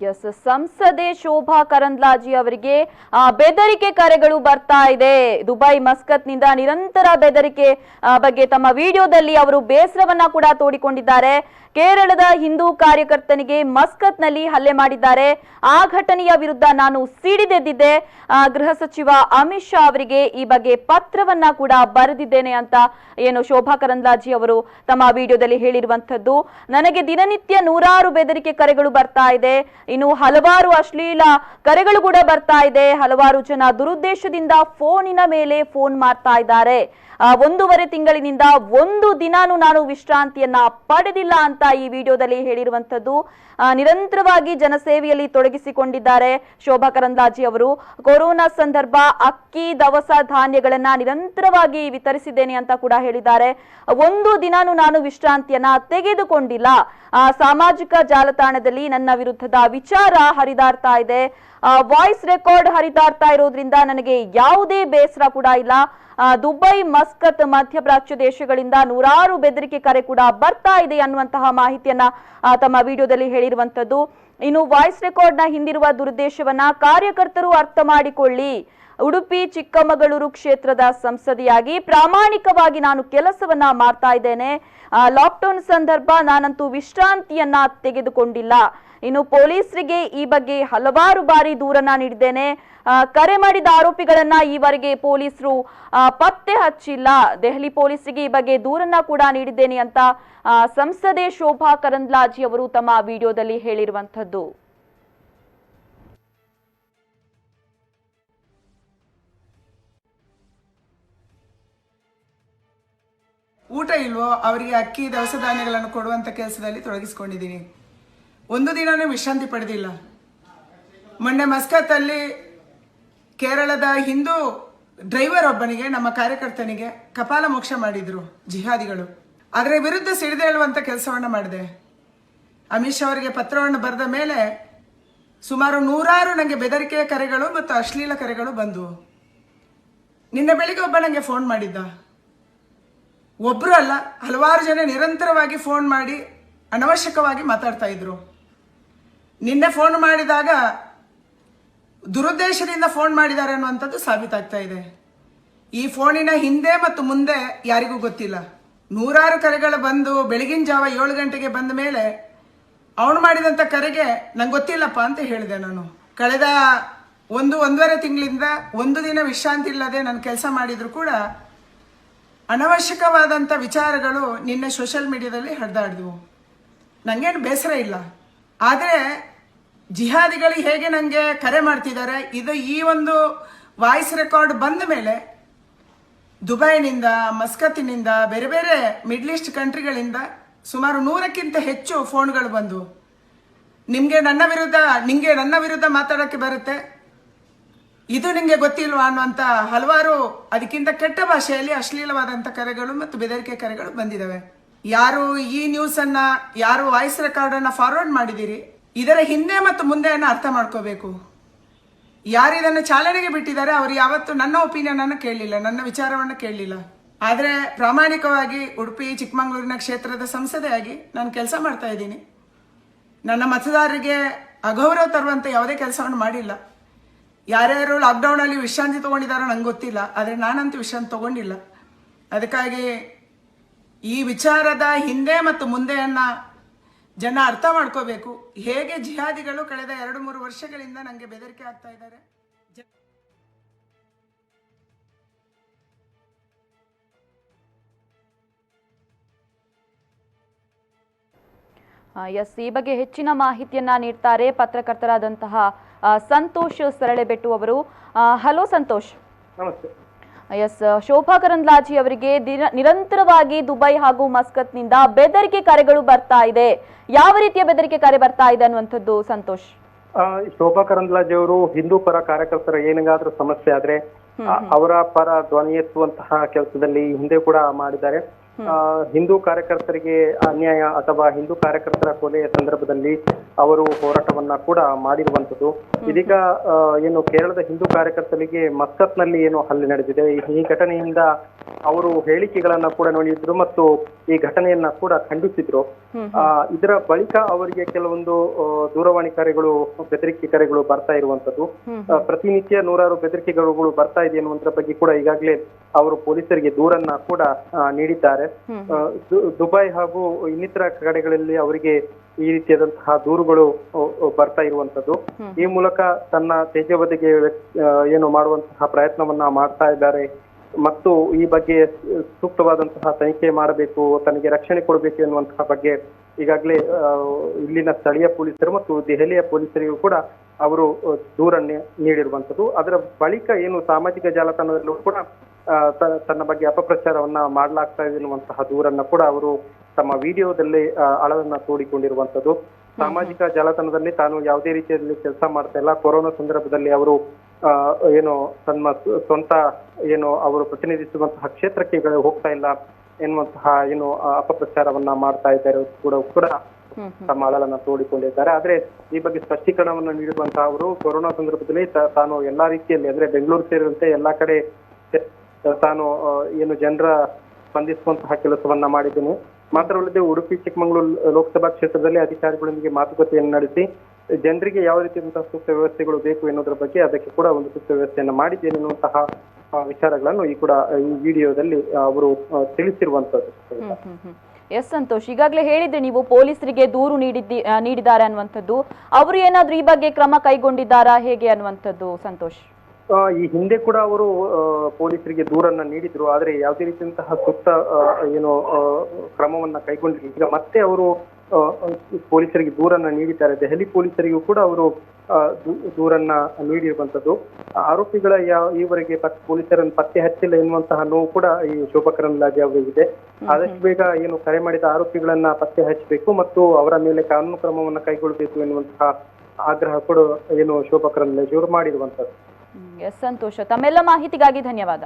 S ಸಂಸದೆ ಶೋಭಾಕರಂದ್ಲಾಜೆ ಅವರಿಗೆ ಬೆದರಿಕೆ ಕರೆಗಳು ಬರ್ತಾ ಇದೆ. ದುಬೈ ಮಸ್ಕತ್ನಿಂದ ನಿರಂತರ ಬೆದರಿಕೆ ಬಗ್ಗೆ ತಮ್ಮ ವಿಡಿಯೋದಲ್ಲಿ ಅವರು ಬೇಸರವನ್ನ ಕೂಡ ತೋಡಿಕೊಂಡಿದ್ದಾರೆ. ಕೇರಳದ ಹಿಂದೂ ಕಾರ್ಯಕರ್ತನಿಗೆ ಮಸ್ಕತ್ನಲ್ಲಿ ಹಲ್ಲೆ ಮಾಡಿದ್ದಾರೆ. ಆ ಘಟನೆಯ ವಿರುದ್ಧ ನಾನು ಸಿಡಿದೆದ್ದಿದ್ದೆ. ಗೃಹ ಸಚಿವ ಅಮಿತ್ ಶಾ ಅವರಿಗೆ ಈ ಬಗ್ಗೆ ಪತ್ರವನ್ನ ಕೂಡ ಬರೆದಿದ್ದೇನೆ ಅಂತ ಏನು ಶೋಭಾಕರಂದ್ಲಾಜೆ ಅವರು ತಮ್ಮ ವಿಡಿಯೋದಲ್ಲಿ ಹೇಳಿರುವಂತದ್ದು. ನನಗೆ ದಿನನಿತ್ಯ ನೂರಾರು ಬೆದರಿಕೆ ಕರೆಗಳು ಬರ್ತಾ ಇದೆ. ಇನ್ನು ಹಲವಾರು ಅಶ್ಲೀಲ ಕರೆಗಳು ಕೂಡ ಬರ್ತಾ ಇದೆ. ಹಲವಾರು ಜನ ದುರುದ್ದೇಶದಿಂದ ಫೋನಿನ ಮೇಲೆ ಫೋನ್ ಮಾಡ್ತಾ ಇದ್ದಾರೆ. 1.5 ತಿಂಗಳಿನಿಂದ ಒಂದು ದಿನಾನು ನಾನು ವಿಶ್ರಾಂತಿಯನ್ನ ಪಡೆದಿಲ್ಲ ಅಂತ ಈ ವಿಡಿಯೋದಲ್ಲಿ ಹೇಳಿರುವಂತದ್ದು. ನಿರಂತರವಾಗಿ ಜನಸೇವೆಯಲ್ಲಿ ತೊಡಗಿಸಿಕೊಂಡಿದ್ದಾರೆ ಶೋಭಾಕರಂದ್ಲಾಜೆ ಅವರು. ಕೊರೋನಾ ಸಂದರ್ಭ ಅಕ್ಕಿ ದವಸ ಧಾನ್ಯಗಳನ್ನ ನಿರಂತರವಾಗಿ ವಿತರಿಸಿದ್ದೇನೆ ಅಂತ ಕೂಡ ಹೇಳಿದ್ದಾರೆ. ಒಂದು ದಿನಾನು ನಾನು ವಿಶ್ರಾಂತಿಯನ್ನ ತೆಗೆದುಕೊಂಡಿಲ್ಲ. ಸಾಮಾಜಿಕ ಜಾಲತಾಣದಲ್ಲಿ ನನ್ನ ವಿರುದ್ಧದ ವಿಚಾರ ಹರಿದಾಡ್ತಾ ಇದೆ. ವಾಯ್ಸ್ ರೆಕಾರ್ಡ್ ಹರಿದಾಡ್ತಾ ಇರೋದ್ರಿಂದ ನನಗೆ ಯಾವುದೇ ಬೇಸರ ಕೂಡ ಇಲ್ಲ. ದುಬೈ ಮಸ್ಕತ್ ಮಧ್ಯಪ್ರಾಚ್ಯ ದೇಶಗಳಿಂದ ನೂರಾರು ಬೆದರಿಕೆ ಕರೆ ಕೂಡ ಬರ್ತಾ ಇದೆ ಅನ್ನುವಂತಹ ಮಾಹಿತಿಯನ್ನ ತಮ್ಮ ವಿಡಿಯೋದಲ್ಲಿ ಹೇಳಿರುವಂತದ್ದು. ಇನ್ನು ವಾಯ್ಸ್ ರೆಕಾರ್ಡ್ ನ ಹಿಂದಿರುವ ದುರುದ್ದೇಶವನ್ನ ಕಾರ್ಯಕರ್ತರು ಅರ್ಥ ಮಾಡಿಕೊಳ್ಳಿ. ಉಡುಪಿ ಚಿಕ್ಕಮಗಳೂರು ಕ್ಷೇತ್ರದ ಸಂಸದೆಯಾಗಿ ಪ್ರಾಮಾಣಿಕವಾಗಿ ನಾನು ಕೆಲಸವನ್ನ ಮಾಡ್ತಾ ಇದ್ದೇನೆ. ಲಾಕ್ಡೌನ್ ಸಂದರ್ಭ ನಾನಂತೂ ವಿಶ್ರಾಂತಿಯನ್ನ ತೆಗೆದುಕೊಂಡಿಲ್ಲ. ಇನ್ನು ಪೊಲೀಸರಿಗೆ ಈ ಬಗ್ಗೆ ಹಲವಾರು ಬಾರಿ ದೂರನ್ನ ನೀಡಿದ್ದೇನೆ. ಕರೆ ಮಾಡಿದ ಆರೋಪಿಗಳನ್ನ ಈವರೆಗೆ ಪೊಲೀಸರು ಪತ್ತೆ ಹಚ್ಚಿಲ್ಲ. ದೆಹಲಿ ಪೊಲೀಸರಿಗೆ ಈ ಬಗ್ಗೆ ದೂರನ್ನ ಕೂಡ ನೀಡಿದ್ದೇನೆ ಅಂತ ಸಂಸದೆ ಶೋಭಾಕರಂದ್ಲಾಜೆ ಅವರು ತಮ್ಮ ವಿಡಿಯೋದಲ್ಲಿ ಹೇಳಿರುವಂತದ್ದು. ಊಟ ಇಲ್ವೋ ಅವರಿಗೆ ಅಕ್ಕಿ ದವಸ ಧಾನ್ಯಗಳನ್ನು ಕೊಡುವಂತ ಕೆಲಸದಲ್ಲಿ ತೊಡಗಿಸಿಕೊಂಡಿದ್ದೀನಿ. ಒಂದು ದಿನನೂ ವಿಶ್ರಾಂತಿ ಪಡೆದಿಲ್ಲ. ಮೊನ್ನೆ ಮಸ್ಕತ್ತಲ್ಲಿ ಕೇರಳದ ಹಿಂದೂ ಡ್ರೈವರ್ ಒಬ್ಬನಿಗೆ, ನಮ್ಮ ಕಾರ್ಯಕರ್ತನಿಗೆ ಕಪಾಲ ಮೋಕ್ಷ ಮಾಡಿದ್ರು ಜಿಹಾದಿಗಳು. ಅದರ ವಿರುದ್ಧ ಸಿಡಿದೇಳುವಂತ ಕೆಲಸವನ್ನು ಮಾಡಿದೆ. ಅಮಿತ್ ಶಾ ಅವರಿಗೆ ಪತ್ರವನ್ನು ಬರೆದ ಮೇಲೆ ಸುಮಾರು ನೂರಾರು ನನಗೆ ಬೆದರಿಕೆಯ ಕರೆಗಳು ಮತ್ತು ಅಶ್ಲೀಲ ಕರೆಗಳು ಬಂದವು. ನಿನ್ನೆ ಬೆಳಿಗ್ಗೆ ಒಬ್ಬ ನನಗೆ ಫೋನ್ ಮಾಡಿದ್ದ. ಒಬ್ರು ಅಲ್ಲ, ಹಲವಾರು ಜನ ನಿರಂತರವಾಗಿ ಫೋನ್ ಮಾಡಿ ಅನವಶ್ಯಕವಾಗಿ ಮಾತಾಡ್ತಾ ಇದ್ರು. ನಿನ್ನೆ ಫೋನ್ ಮಾಡಿದಾಗ ದುರುದ್ದೇಶದಿಂದ ಫೋನ್ ಮಾಡಿದ್ದಾರೆ ಅನ್ನುವಂಥದ್ದು ಸಾಬೀತಾಗ್ತಾ ಇದೆ. ಈ ಫೋನಿನ ಹಿಂದೆ ಮತ್ತು ಮುಂದೆ ಯಾರಿಗೂ ಗೊತ್ತಿಲ್ಲ. ನೂರಾರು ಕರೆಗಳು ಬಂದು ಬೆಳಗಿನ ಜಾವ 7 ಗಂಟೆಗೆ ಬಂದ ಮೇಲೆ ಅವನು ಮಾಡಿದಂಥ ಕರೆಗೆ ನಂಗೆ ಗೊತ್ತಿಲ್ಲಪ್ಪ ಅಂತ ಹೇಳಿದೆ. ನಾನು ಕಳೆದ 1.5 ತಿಂಗಳಿಂದ ಒಂದು ದಿನ ವಿಶ್ರಾಂತಿ ಇಲ್ಲದೆ ನಾನು ಕೆಲಸ ಮಾಡಿದ್ರು ಕೂಡ ಅನವಶ್ಯಕವಾದಂಥ ವಿಚಾರಗಳು ನಿನ್ನೆ ಸೋಷಿಯಲ್ ಮೀಡಿಯಾದಲ್ಲಿ ಹರಿದಾಡಿದ್ವು. ನನಗೇನು ಬೇಸರ ಇಲ್ಲ. ಆದರೆ ಜಿಹಾದಿಗಳು ಹೇಗೆ ನನಗೆ ಕರೆ ಮಾಡ್ತಿದ್ದಾರೆ, ಇದು ಈ ಒಂದು ವಾಯ್ಸ್ ರೆಕಾರ್ಡ್ ಬಂದ ಮೇಲೆ ದುಬೈನಿಂದ, ಮಸ್ಕತ್ತಿನಿಂದ, ಬೇರೆ ಬೇರೆ ಮಿಡ್ಲ್ ಈಸ್ಟ್ ಕಂಟ್ರಿಗಳಿಂದ ಸುಮಾರು 100ಕ್ಕಿಂತ ಹೆಚ್ಚು ಫೋನ್ಗಳು ಬಂದು ನಿಮಗೆ ನನ್ನ ವಿರುದ್ಧ ಮಾತಾಡೋಕ್ಕೆ ಬರುತ್ತೆ, ಇದು ನಿಮಗೆ ಗೊತ್ತಿಲ್ವಾ ಅನ್ನುವಂಥ ಹಲವಾರು ಅದಕ್ಕಿಂತ ಕೆಟ್ಟ ಭಾಷೆಯಲ್ಲಿ ಅಶ್ಲೀಲವಾದಂಥ ಕರೆಗಳು ಮತ್ತು ಬೆದರಿಕೆ ಕರೆಗಳು ಬಂದಿದ್ದಾವೆ. ಯಾರು ಈ ನ್ಯೂಸನ್ನು, ಯಾರು ವಾಯ್ಸ್ ರೆಕಾರ್ಡನ್ನು ಫಾರ್ವರ್ಡ್ ಮಾಡಿದ್ದೀರಿ, ಇದರ ಹಿಂದೆ ಮತ್ತು ಮುಂದೆಯನ್ನು ಅರ್ಥ ಮಾಡ್ಕೋಬೇಕು. ಯಾರು ಇದನ್ನು ಚಾಲನೆಗೆ ಬಿಟ್ಟಿದ್ದಾರೆ ಅವರು ಯಾವತ್ತೂ ನನ್ನ ಒಪಿನಿಯನನ್ನು ಕೇಳಲಿಲ್ಲ, ನನ್ನ ವಿಚಾರವನ್ನು ಕೇಳಲಿಲ್ಲ. ಆದರೆ ಪ್ರಾಮಾಣಿಕವಾಗಿ ಉಡುಪಿ ಚಿಕ್ಕಮಗಳೂರಿನ ಕ್ಷೇತ್ರದ ಸಂಸದೆಯಾಗಿ ನಾನು ಕೆಲಸ ಮಾಡ್ತಾ ಇದ್ದೀನಿ. ನನ್ನ ಮತದಾರರಿಗೆ ಅಗೌರವ ತರುವಂಥ ಯಾವುದೇ ಕೆಲಸವನ್ನು ಮಾಡಿಲ್ಲ. ಯಾರ್ಯಾರು ಲಾಕ್ಡೌನಲ್ಲಿ ವಿಶ್ರಾಂತಿ ತೊಗೊಂಡಿದ್ದಾರೋ ನಂಗೆ ಗೊತ್ತಿಲ್ಲ, ಆದರೆ ನಾನಂತೂ ವಿಶ್ರಾಂತಿ ತೊಗೊಂಡಿಲ್ಲ. ಅದಕ್ಕಾಗಿ ಈ ವಿಚಾರದ ಹಿಂದೆ ಮತ್ತು ಮುಂದೆಯನ್ನು ಜನ ಅರ್ಥ ಮಾಡ್ಕೋಬೇಕು. ಹೇಗೆ ಜಿಹಾದಿಗಳು ಕಳೆದ 2-3 ವರ್ಷಗಳಿಂದ ನನಗೆ ಬೆದರಿಕೆ ಆಗ್ತಾ ಇದ್ದಾರೆ. ಎಸ್, ಈ ಬಗ್ಗೆ ಹೆಚ್ಚಿನ ಮಾಹಿತಿಯನ್ನ ನೀಡ್ತಾರೆ ಪತ್ರಕರ್ತರಾದಂತಹ ಸಂತೋಷ್ ಸರಳೆಬೆಟ್ಟು ಅವರು. ಹಲೋ ಸಂತೋಷ್. ನಮಸ್ತೆ. ಎಸ್, ಶೋಭಾಕರಂದ್ಲಾಜೆ ಅವರಿಗೆ ನಿರಂತರವಾಗಿ ದುಬೈ ಹಾಗೂ ಮಸ್ಕತ್ನಿಂದ ಬೆದರಿಕೆ ಕರೆಗಳು ಬರ್ತಾ ಇದೆ. ಯಾವ ರೀತಿಯ ಬೆದರಿಕೆ ಕರೆ ಬರ್ತಾ ಇದೆ ಅನ್ನುವಂಥದ್ದು ಸಂತೋಷ್? ಶೋಭಾಕರಂದ್ಲಾಜೆ ಅವರು ಹಿಂದೂ ಪರ ಕಾರ್ಯಕರ್ತರ ಏನಾದ್ರೂ ಸಮಸ್ಯೆ ಆದ್ರೆ ಅವರ ಪರ ಧ್ವನಿ ಎತ್ತುವಂತಹ ಕೆಲಸದಲ್ಲಿ ಹಿಂದೆ ಕೂಡ ಮಾಡಿದ್ದಾರೆ. ಹಿಂದೂ ಕಾರ್ಯಕರ್ತರಿಗೆ ಅನ್ಯಾಯ ಅಥವಾ ಹಿಂದೂ ಕಾರ್ಯಕರ್ತರ ಕೊಲೆಯ ಸಂದರ್ಭದಲ್ಲಿ ಅವರು ಹೋರಾಟವನ್ನ ಕೂಡ ಮಾಡಿರುವಂತದ್ದು. ಇದೀಗ ಏನು ಕೇರಳದ ಹಿಂದೂ ಕಾರ್ಯಕರ್ತರಿಗೆ ಮಸ್ಕತ್ನಲ್ಲಿ ಏನು ಹಲ್ಲೆ ನಡೆದಿದೆ, ಈ ಘಟನೆಯಿಂದ ಅವರು ಹೇಳಿಕೆಗಳನ್ನ ಕೂಡ ನೀಡಿದ್ರು ಮತ್ತು ಈ ಘಟನೆಯನ್ನ ಕೂಡ ಖಂಡಿಸಿದ್ರು. ಇದರ ಬಳಿಕ ಅವರಿಗೆ ಕೆಲವೊಂದು ದೂರವಾಣಿ ಕರೆಗಳು, ಬೆದರಿಕೆ ಕರೆಗಳು ಬರ್ತಾ ಇರುವಂತದ್ದು. ಪ್ರತಿನಿತ್ಯ ನೂರಾರು ಬೆದರಿಕೆಗಳು ಬರ್ತಾ ಇದೆ ಅನ್ನುವಂತರ ಬಗ್ಗೆ ಕೂಡ ಈಗಾಗಲೇ ಅವರು ಪೊಲೀಸರಿಗೆ ದೂರನ್ನ ಕೂಡ ನೀಡಿದ್ದಾರೆ. ದುಬೈ ಹಾಗೂ ಇನ್ನಿತರ ಕಡೆಗಳಲ್ಲಿ ಅವರಿಗೆ ಈ ರೀತಿಯಾದಂತಹ ದೂರುಗಳು ಬರ್ತಾ ಇರುವಂತದ್ದು. ಈ ಮೂಲಕ ತನ್ನ ತೇಜವಧೆಗೆ ಏನು ಮಾಡುವಂತಹ ಪ್ರಯತ್ನವನ್ನ ಮಾಡ್ತಾ ಇದ್ದಾರೆ ಮತ್ತು ಈ ಬಗ್ಗೆ ಸೂಕ್ತವಾದಂತಹ ತನಿಖೆ ಮಾಡಬೇಕು, ತನಗೆ ರಕ್ಷಣೆ ಕೊಡಬೇಕು ಎನ್ನುವಂತಹ ಬಗ್ಗೆ ಈಗಾಗಲೇ ಇಲ್ಲಿನ ಸ್ಥಳೀಯ ಪೊಲೀಸರು ಮತ್ತು ದೆಹಲಿಯ ಪೊಲೀಸರಿಗೂ ಕೂಡ ಅವರು ದೂರನ್ನೇ ನೀಡಿರುವಂತದ್ದು. ಅದರ ಬಳಿಕ ಏನು ಸಾಮಾಜಿಕ ಜಾಲತಾಣದಲ್ಲೂ ಕೂಡ ತನ್ನ ಬಗ್ಗೆ ಅಪಪ್ರಚಾರವನ್ನ ಮಾಡಲಾಗ್ತಾ ಇದೆ ಎನ್ನುವಂತಹ ದೂರನ್ನ ಕೂಡ ಅವರು ತಮ್ಮ ವಿಡಿಯೋದಲ್ಲಿ ಅಳವನ್ನ ತೋಡಿಕೊಂಡಿರುವಂತದ್ದು. ಸಾಮಾಜಿಕ ಜಾಲತಾಣದಲ್ಲಿ ತಾನು ಯಾವುದೇ ರೀತಿಯಲ್ಲಿ ಕೆಲಸ ಮಾಡ್ತಾ ಇಲ್ಲ, ಕೊರೋನಾ ಸಂದರ್ಭದಲ್ಲಿ ಅವರು ಏನು ತಮ್ಮ ಸ್ವಂತ ಏನು ಅವರು ಪ್ರತಿನಿಧಿಸುವಂತಹ ಕ್ಷೇತ್ರಕ್ಕೆ ಹೋಗ್ತಾ ಇಲ್ಲ ಎನ್ನುವಂತಹ ಏನು ಅಪಪ್ರಚಾರವನ್ನ ಮಾಡ್ತಾ ಇದ್ದಾರೆ ಕೂಡ ತಮ್ಮ ಅಳಲನ್ನ ತೋಡಿಕೊಂಡಿದ್ದಾರೆ. ಆದ್ರೆ ಈ ಬಗ್ಗೆ ಸ್ಪಷ್ಟೀಕರಣವನ್ನ ನೀಡಿರುವಂತಹ ಅವರು ಕೊರೋನಾ ಸಂದರ್ಭದಲ್ಲಿ ತಾನು ಎಲ್ಲಾ ರೀತಿಯಲ್ಲಿ ಅಂದ್ರೆ ಬೆಂಗಳೂರು ಸೇರಿದಂತೆ ಎಲ್ಲಾ ಕಡೆ ತಾನು ಏನು ಜನರ ಸ್ಪಂದಿಸುವಂತಹ ಕೆಲಸವನ್ನ ಮಾಡಿದ್ದೇನೆ. ಮಾತ್ರವಲ್ಲದೆ ಉಡುಪಿ ಚಿಕ್ಕಮಗಳೂರು ಲೋಕಸಭಾ ಕ್ಷೇತ್ರದಲ್ಲಿ ಅಧಿಕಾರಿಗಳೊಂದಿಗೆ ಮಾತುಕತೆಯನ್ನು ನಡೆಸಿ ಜನರಿಗೆ ಯಾವ ರೀತಿಯಾದಂತಹ ಸೂಕ್ತ ವ್ಯವಸ್ಥೆಗಳು ಬೇಕು ಎನ್ನುವುದರ ಬಗ್ಗೆ ಅದಕ್ಕೆ ಕೂಡ ಒಂದು ಸೂಕ್ತ ವ್ಯವಸ್ಥೆಯನ್ನು ಮಾಡಿದ್ದೇನೆ ಎನ್ನುವಂತಹ ವಿಚಾರಗಳನ್ನು ಈ ವಿಡಿಯೋದಲ್ಲಿ ಅವರು ತಿಳಿಸಿರುವಂತದ್ದು. ಎಸ್ ಸಂತೋಷ್, ಈಗಾಗಲೇ ಹೇಳಿದ್ರೆ ನೀವು ಪೊಲೀಸರಿಗೆ ದೂರು ನೀಡಿದ್ದಾರೆ ಅನ್ನುವಂಥದ್ದು, ಅವರು ಏನಾದ್ರೂ ಈ ಬಗ್ಗೆ ಕ್ರಮ ಕೈಗೊಂಡಿದ್ದಾರಾ ಹೇಗೆ ಅನ್ನುವಂಥದ್ದು ಸಂತೋಷ್? ಈ ಹಿಂದೆ ಕೂಡ ಅವರು ಪೊಲೀಸರಿಗೆ ದೂರನ್ನ ನೀಡಿದ್ರು, ಆದ್ರೆ ಯಾವುದೇ ರೀತಿಯಂತಹ ಸೂಕ್ತ ಏನು ಕ್ರಮವನ್ನ ಕೈಗೊಂಡಿಲ್ಲ. ಈಗ ಮತ್ತೆ ಅವರು ಪೊಲೀಸರಿಗೆ ದೂರನ್ನ ನೀಡಿದ್ದಾರೆ. ದೆಹಲಿ ಪೊಲೀಸರಿಗೂ ಕೂಡ ಅವರು ದೂರನ್ನ ನೀಡಿರುವಂತದ್ದು. ಆರೋಪಿಗಳ ಈವರೆಗೆ ಪೊಲೀಸರನ್ನು ಪತ್ತೆ ಹಚ್ಚಿಲ್ಲ ಎನ್ನುವಂತಹ ನೋವು ಕೂಡ ಈ ಶೋಭಾಕರಂದ್ಲಾಜೆ ಅವರಿಗಿದೆ. ಆದಷ್ಟು ಬೇಗ ಏನು ಕರೆ ಮಾಡಿದ ಆರೋಪಿಗಳನ್ನ ಪತ್ತೆ ಹಚ್ಚಬೇಕು ಮತ್ತು ಅವರ ಮೇಲೆ ಕಾನೂನು ಕ್ರಮವನ್ನ ಕೈಗೊಳ್ಳಬೇಕು ಎನ್ನುವಂತಹ ಆಗ್ರಹ ಕೂಡ ಏನು ಶೋಭಾಕರಂದ್ಲಾಜೆ ಅವರು ಮಾಡಿರುವಂತದ್ದು. ಎಸ್ ಸಂತೋಷ, ತಮ್ಮೆಲ್ಲ ಮಾಹಿತಿಗಾಗಿ ಧನ್ಯವಾದ.